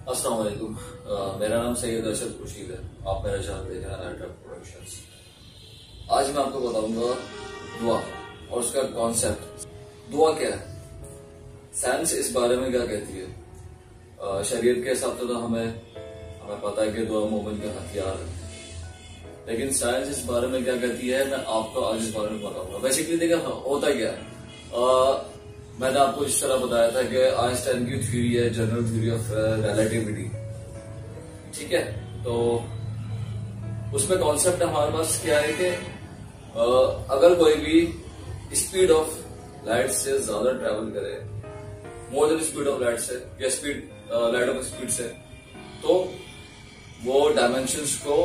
अस्सलाम वालेकुम। मेरा नाम सैयद अरशद खुर्शीद है। आप मेरा चैनल देख रहे हैं नाइट्रक प्रोडक्शंस। आज मैं आपको बताऊंगा दुआ और उसका कॉन्सेप्ट। दुआ क्या है, साइंस इस बारे में क्या कहती है। शरीयत के हिसाब से तो हमें पता है कि दुआ मोमिन का हथियार है, लेकिन साइंस इस बारे में क्या कहती है मैं आपको आज इस बारे में बताऊंगा। बेसिकली देखिए होता क्या है, मैंने आपको इस तरह बताया था कि आइंस्टाइन की थ्योरी है, जनरल थ्योरी ऑफ रिलेटिविटी, ठीक है। तो उसमें कॉन्सेप्ट हमारे पास क्या है कि अगर कोई भी स्पीड ऑफ लाइट से ज्यादा ट्रेवल करे, more than speed of light से या स्पीड लाइट ऑफ स्पीड से, तो वो डायमेंशंस को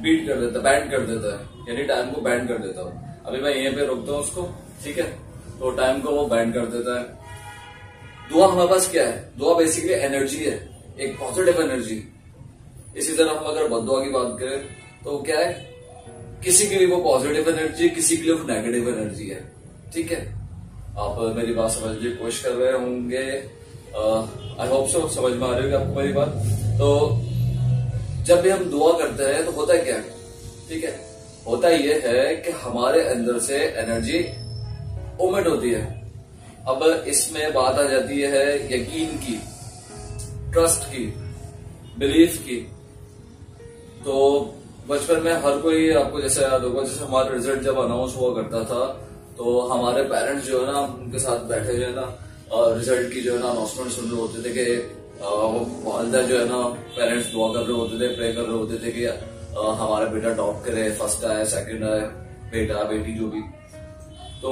बीट कर देता है, बैंड कर देता है, यानी टाइम को बैंड कर देता हूं। अभी मैं यहीं पे रोकता हूं उसको, ठीक है। तो टाइम को वो बैंड कर देता है। दुआ हमारे पास क्या है, दुआ बेसिकली एनर्जी है, एक पॉजिटिव एनर्जी। इसी तरह हम अगर बद्दुआ की बात करें तो क्या है, किसी के लिए वो पॉजिटिव एनर्जी, किसी के लिए वो नेगेटिव एनर्जी है, ठीक है। आप मेरी बात समझने की कोशिश कर रहे होंगे, आई होप सो समझ में आ रही होगी आपको मेरी बात। तो जब भी हम दुआ करते हैं तो होता है क्या, ठीक है, होता यह है कि हमारे अंदर से एनर्जी ओमिट होती है। अब इसमें बात आ जाती है यकीन की, ट्रस्ट की, बिलीफ की। तो बचपन में हर कोई, आपको जैसे याद होगा, जैसे हमारा रिजल्ट जब अनाउंस हुआ करता था तो हमारे पेरेंट्स जो है ना, उनके साथ बैठे जो है ना, रिजल्ट की जो है ना अनाउंसमेंट सुन रहे होते थे कि वालिदा जो है ना, पेरेंट्स दुआ कर रहे होते थे, प्रे कर रहे होते थे कि हमारा बेटा टॉप करे, फर्स्ट आए, सेकंड आए, बेटा बेटी जो भी। तो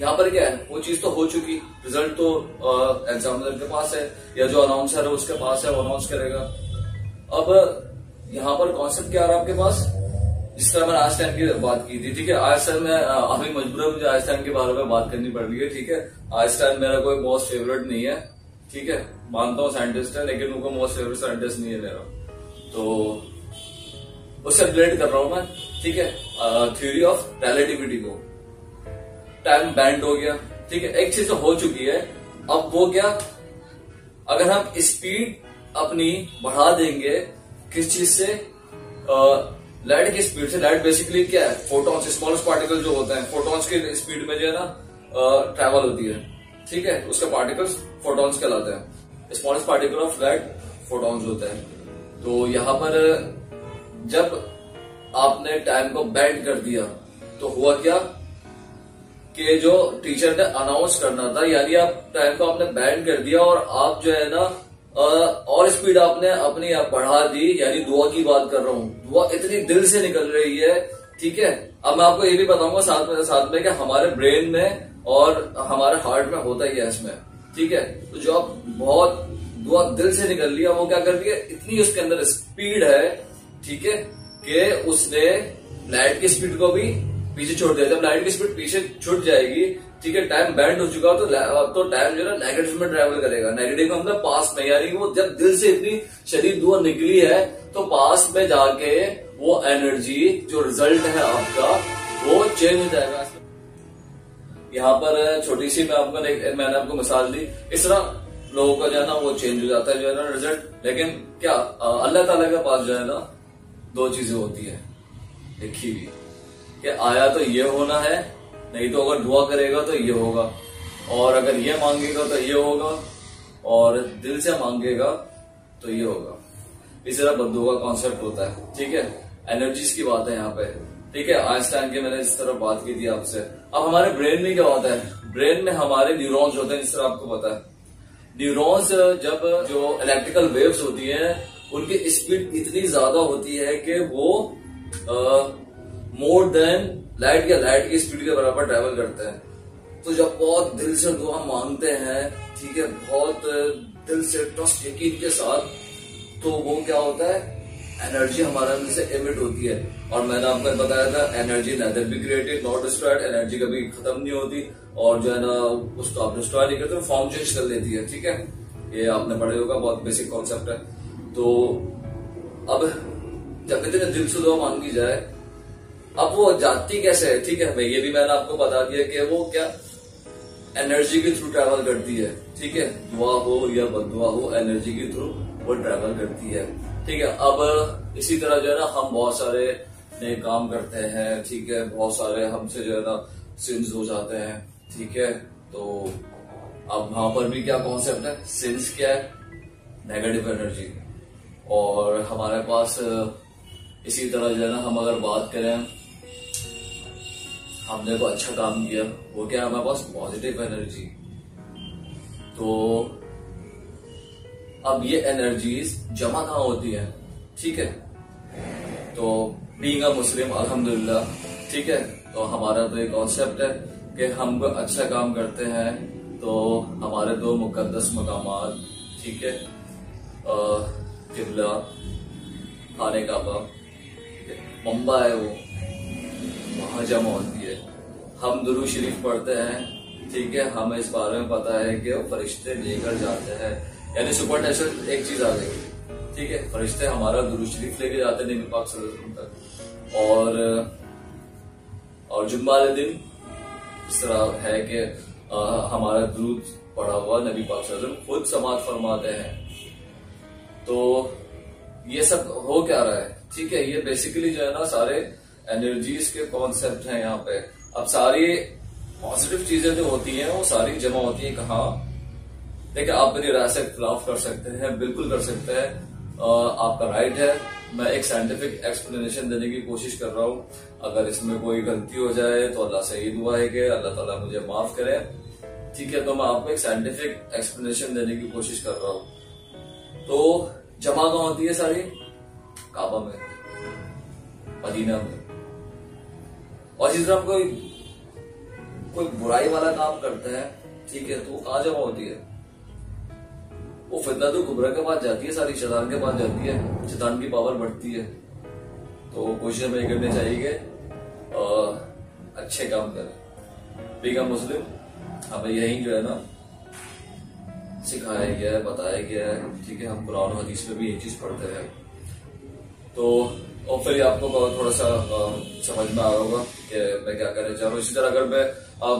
यहाँ पर क्या है, वो चीज तो हो चुकी, रिजल्ट तो एग्जामिनर के पास है या जो अनाउंसर है उसके पास है, वो अनाउंस करेगा। अब यहाँ पर कॉन्सेप्ट क्या आ रहा है आपके पास, जिस तरह मैंने आइंस्टाइन की बात की थी, ठीक है। आइंस्टाइन में अभी मजबूरन मुझे आइंस्टाइन के बारे में बात करनी पड़ रही है, ठीक है। आइंस्टाइन मेरा कोई मोस्ट फेवरेट नहीं है, ठीक है, मानता हूँ साइंटिस्ट है, लेकिन उनको मोस्ट फेवरेट साइंटिस्ट नहीं है मेरा, तो उससे रिलेट कर रहा हूं मैं, ठीक है। थ्योरी ऑफ रिलेटिविटी को, टाइम बैंड हो गया, ठीक है, एक चीज तो हो चुकी है। अब वो क्या, अगर हम स्पीड अपनी बढ़ा देंगे किस चीज से, लाइट की स्पीड से। लाइट बेसिकली क्या है, फोटॉन्स, स्मॉलेस्ट पार्टिकल जो होते हैं, फोटॉन्स की स्पीड में जो है ना ट्रेवल होती है, ठीक है। उसके पार्टिकल्स फोटॉन्स कहलाते हैं। Smallest particle of light photons होते हैं। तो यहां पर जब आपने टाइम को बैंड कर दिया तो हुआ क्या कि जो टीचर ने अनाउंस करना था, यानी आप टाइम को आपने बैंड कर दिया और आप जो है ना और स्पीड आपने अपनी बढ़ा दी, यानी दुआ की बात कर रहा हूं। दुआ इतनी दिल से निकल रही है, ठीक है। अब मैं आपको ये भी बताऊंगा साथ में कि हमारे ब्रेन में और हमारे हार्ट में होता ही है इसमें, ठीक है। तो जो आप बहुत दुआ दिल से निकल लिया, वो क्या कर रही है, इतनी उसके अंदर स्पीड है, ठीक है, कि उसने लाइट की स्पीड को भी पीछे छोड़ दिया। जब लाइट की स्पीड पीछे छूट जाएगी, ठीक है, टाइम बैंड हो चुका, तो टाइम जो है ना नेगेटिव में ट्रेवल करेगा। नेगेटिव का मतलब पास्ट में, यानी वो जब दिल से इतनी शदीद दुआ निकली है तो पास्ट में जाके वो एनर्जी, जो रिजल्ट है आपका, वो चेंज हो जाएगा। यहाँ पर छोटी सी मैंने आपको मिसाल दी, इस तरह लोगों का जो है ना वो चेंज हो जाता है, जो है ना रिजल्ट। लेकिन क्या अल्लाह ताला के पास जो है ना दो चीजें होती है लिखी हुई, कि आया तो ये होना है, नहीं तो अगर दुआ करेगा तो ये होगा, और अगर ये मांगेगा तो ये होगा, और दिल से मांगेगा तो ये होगा। इस तरह बद्दुआ का कॉन्सेप्ट होता है, ठीक है। एनर्जीज की बात है यहाँ पे, ठीक है। आइंस्टाइन की मैंने इस तरह बात की थी आपसे। अब हमारे ब्रेन में क्या होता है, ब्रेन में हमारे न्यूरॉन्स होते हैं, जिस तरह आपको पता है। न्यूरॉन्स जब जो इलेक्ट्रिकल वेव्स होती है, उनकी स्पीड इतनी ज्यादा होती है कि वो मोर देन लाइट या लाइट की स्पीड के बराबर ट्रेवल करते हैं। तो जब बहुत दिल से दुआ मांगते हैं, ठीक है, बहुत दिल से ट्रस्ट यकीन के साथ, तो वो क्या होता है, एनर्जी हमारे अंदर से एमिट होती है। और मैंने आपको बताया था, energy nether be created not destroyed, energy कभी खत्म नहीं होती, और जो है ना उसको आप डिस्ट्रॉय नहीं करते, फॉर्म चेंज कर लेती है, ठीक है। ये आपने पढ़े होगा, बहुत बेसिक कॉन्सेप्ट है। तो अब जब इतने दिल से दुआ मांगी जाए, अब वो जाती कैसे है, ठीक है, ये भी मैंने आपको बता दिया कि वो क्या, एनर्जी के थ्रू ट्रैवल करती है, ठीक है। दुआ हो या बददुआ हो, एनर्जी के थ्रू वो ट्रैवल करती है, ठीक है। अब इसी तरह जो है ना हम बहुत सारे नए काम करते हैं, ठीक है, बहुत सारे हमसे जो है ना सिंस हो जाते हैं, ठीक है। तो अब वहां पर भी क्या कॉन्सेप्ट है, सिंस क्या है, नेगेटिव एनर्जी। और हमारे पास इसी तरह जो है ना हम अगर बात करें, हमने को अच्छा काम किया, वो क्या है हमारे पास पॉजिटिव एनर्जी। तो अब ये एनर्जीज जमा कहाँ होती है, ठीक है। तो बीइंग अ मुस्लिम अल्हम्दुलिल्लाह, ठीक है, तो हमारा तो एक कॉन्सेप्ट है कि हम अच्छा काम करते हैं तो हमारे दो मुकद्दस मकामात, ठीक है, किबला, खाने काबा, मम्बा है वो, वहां जमा होती है। हम दुरूद शरीफ पढ़ते हैं, ठीक है, हमें इस बारे में पता है कि वो फरिश्ते लेकर जाते हैं, यानी सुपर नेचुरल एक चीज आ गई, ठीक है। फरिश्ते हमारा दुरूद शरीफ लेके जाते हैं नबी पाक सल्लल्लाहु अलैहि वसल्लम तक। और जुम्मा वाले दिन इस तरह है कि हमारा दुरूद पढ़ा हुआ नबी पाक सल्लल्लाहु अलैहि वसल्लम खुद समाअत फरमाते हैं। तो ये सब हो क्या रहा है, ठीक है, ये बेसिकली जो है ना सारे एनर्जीज के कॉन्सेप्ट हैं यहाँ पे। अब सारी पॉजिटिव चीजें जो होती हैं वो सारी जमा होती है कहाँ, देखिए आप मेरी राय से इख्तिलाफ कर सकते हैं, बिल्कुल कर सकते हैं, आपका राइट है। मैं एक साइंटिफिक एक्सप्लेनेशन देने की कोशिश कर रहा हूँ। अगर इसमें कोई गलती हो जाए तो अल्लाह से ये दुआ है कि अल्लाह ताला मुझे माफ करे, ठीक है। तो मैं आपको एक साइंटिफिक एक्सप्लेनेशन देने की कोशिश कर रहा हूँ। तो जमा कहाँ होती है सारी, काबा में, मदीना में। और जिस तरह हम कोई बुराई वाला काम करते हैं, ठीक है, तो वो कहाँ जमा होती है, वो फितनतुल कुबरा के पास जाती है, सारी शैतान के पास जाती है, शैतान की पावर बढ़ती है। तो कोशिश हमें करनी चाहिए कि अच्छे काम करें। बीइंग अ मुस्लिम हमें यही जो है ना सिखाया गया है, बताया गया है, ठीक है। हम कुरान और हदीस में भी ये चीज पढ़ते हैं। तो और फिर आपको थोड़ा सा समझ में आ रहा होगा कि मैं क्या कहना चाह रहा हूँ। इसी तरह अगर मैं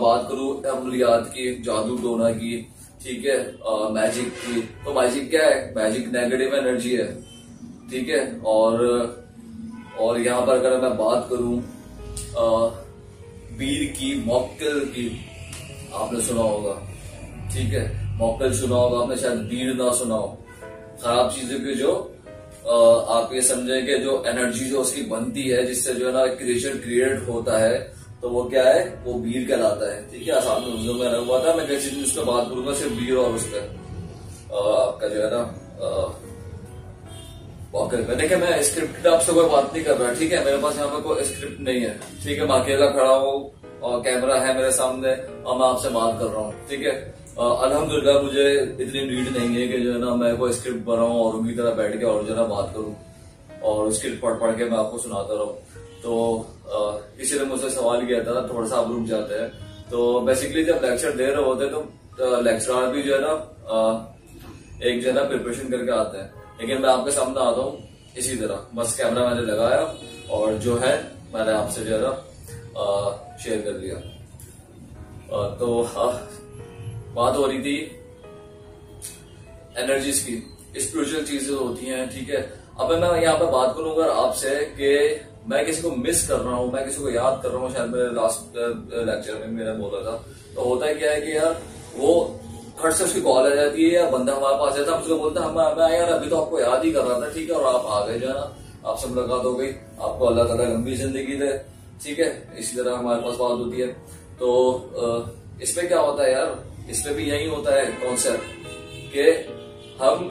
बात करूँ अमलियात की, जादू टोना की, ठीक है, मैजिक की, तो मैजिक क्या है, मैजिक नेगेटिव एनर्जी है, ठीक है। और यहाँ पर अगर मैं बात करूं बीर की, मॉक्टेल की, आपने सुना होगा, ठीक है, मॉक्टेल सुना होगा आपने, शायद बीर ना सुना हो। खराब चीजों की जो आप ये समझे कि जो एनर्जी जो उसकी बनती है, जिससे जो है ना क्रिएशन क्रिएट होता है, तो वो क्या है, वो बीर कहलाता है, ठीक है। आसान में मैंने हुआ था, मैं कैसी चीज पर बात करूंगा सिर्फ बीर और उस पर आपका जो है ना वॉकर पे। देखिए मैं स्क्रिप्ट आपसे कोई बात नहीं कर रहा, ठीक है, मेरे पास यहाँ पे कोई स्क्रिप्ट नहीं है, ठीक है। मैं अकेला खड़ा हूँ और कैमरा है मेरे सामने और मैं आपसे बात कर रहा हूँ, ठीक है। अल्हम्दुलिल्लाह मुझे इतनी नीड नहीं है कि जो है ना मैं कोई स्क्रिप्ट बनाऊं और उनकी तरह बैठ के और जो है ना बात करूं और स्क्रिप्ट पढ़ के मैं आपको सुनाता रहूं। तो किसी ने मुझसे सवाल किया था, थोड़ा सा आप रुक जाते हैं। तो बेसिकली जब लेक्चर दे रहे होते तो लेक्चरर भी जो है ना एक जो है ना प्रिपरेशन करके आते हैं, लेकिन मैं आपके सामने आता हूँ इसी तरह, बस कैमरा मैंने लगाया और जो है मैंने आपसे जो है ना शेयर कर दिया। तो बात हो रही थी एनर्जीज की, स्पिरिचुअल चीजें होती हैं, ठीक है। अब मैं यहाँ पे बात करूंगा आपसे कि मैं किसी को मिस कर रहा हूँ, मैं किसी को याद कर रहा हूँ, शायद मेरे लास्ट लेक्चर में मैंने बोला था। तो होता है क्या है कि यार वो खट से उसकी कॉल आ जाती है या बंदा हमारे पास आता है, हम उसको बोलते हैं मैं यार अभी तो आपको याद ही कर रहा था, ठीक है, और आप आ गए, जो है ना आपसे मुलाकात हो गई, आपको अल्लाह ताला लंबी जिंदगी दे, ठीक है। इसी तरह हमारे पास बात होती है। तो इसमें क्या होता है यार, इसमें भी यही होता है कॉन्सेप्ट कि हम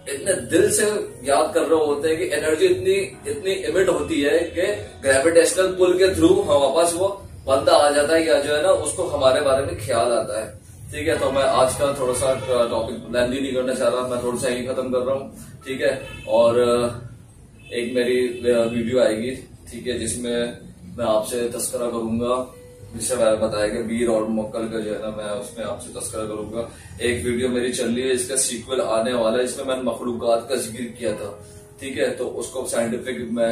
इतने दिल से याद कर रहे होते हैं कि एनर्जी इतनी इमिट होती है कि ग्रेविटेशनल पुल के थ्रू हमारे पास वो बंदा आ जाता है या जो है ना उसको हमारे बारे में ख्याल आता है, ठीक है। तो मैं आज का थोड़ा सा टॉपिक लेंदी नहीं करना चाह रहा, मैं थोड़ा सा यही खत्म कर रहा हूँ, ठीक है। और एक मेरी वीडियो आएगी, ठीक है, जिसमें मैं आपसे तस्करा करूंगा, जिससे मैंने बताया कि बीर और मोक्कल का जो है ना मैं उसमें आपसे तस्करा करूंगा। एक वीडियो मेरी चल रही है, इसका सीक्वल आने वाला है, इसमें मैंने मखलूकात का जिक्र किया था, ठीक है। तो उसको साइंटिफिक मैं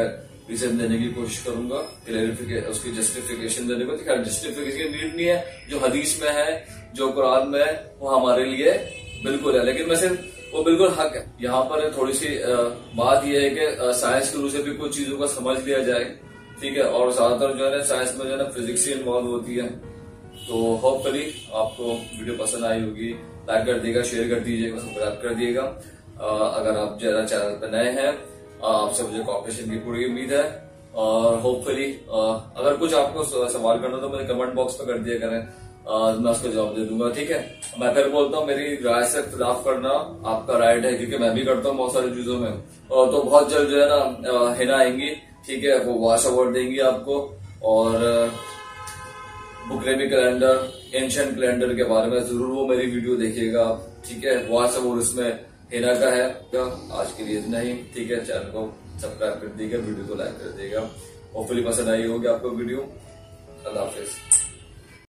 रीजन देने की कोशिश करूंगा, क्लैरिफिकेशन, उसकी जस्टिफिकेशन देने को। खैर जस्टिफिकेशन नीड नहीं है, जो हदीस में है, जो कुरान में है, वो हमारे लिए बिल्कुल है, लेकिन मैं सिर्फ वो बिल्कुल हक है। यहाँ पर थोड़ी सी बात यह है कि साइंस के रूप से भी कुछ चीजों को समझ लिया जाए, ठीक है। और ज्यादातर जो है ना साइंस में जो है ना फिजिक्स ही इन्वॉल्व होती है। तो होपफुली आपको वीडियो पसंद आई होगी, लाइक कर दिएगा, शेयर कर दीजिएगा, सब्सक्राइब कर दिएगा। अगर आप जरा चैनल पर नए हैं, आपसे मुझे कॉपरेशन की पूरी उम्मीद है। और होपफुली अगर कुछ आपको सवाल करना तो मुझे कमेंट बॉक्स में कर दिया करें, मैं उसको जवाब दे दूंगा, ठीक है। मैं फिर बोलता हूँ, मेरी राय से खिलाफ करना आपका राइट है, क्योंकि मैं भी करता हूँ बहुत सारी चीजों में। तो बहुत जल्द जो है ना हिना आएंगी, ठीक है, वो वॉच अवार्ड देंगी आपको। और बुकरेमी कैलेंडर, एंशिएंट कैलेंडर के बारे में जरूर वो मेरी वीडियो देखिएगा आप, ठीक है। वॉच अवार्ड इसमें हिना का है। आज के लिए इतना ही, ठीक है। चैनल को सब्सक्राइब कर दीजिएगा, वीडियो को लाइक कर दीजिएगा। होपफुली पसंद आई होगी आपको वीडियो। अल्लाह हाफिज।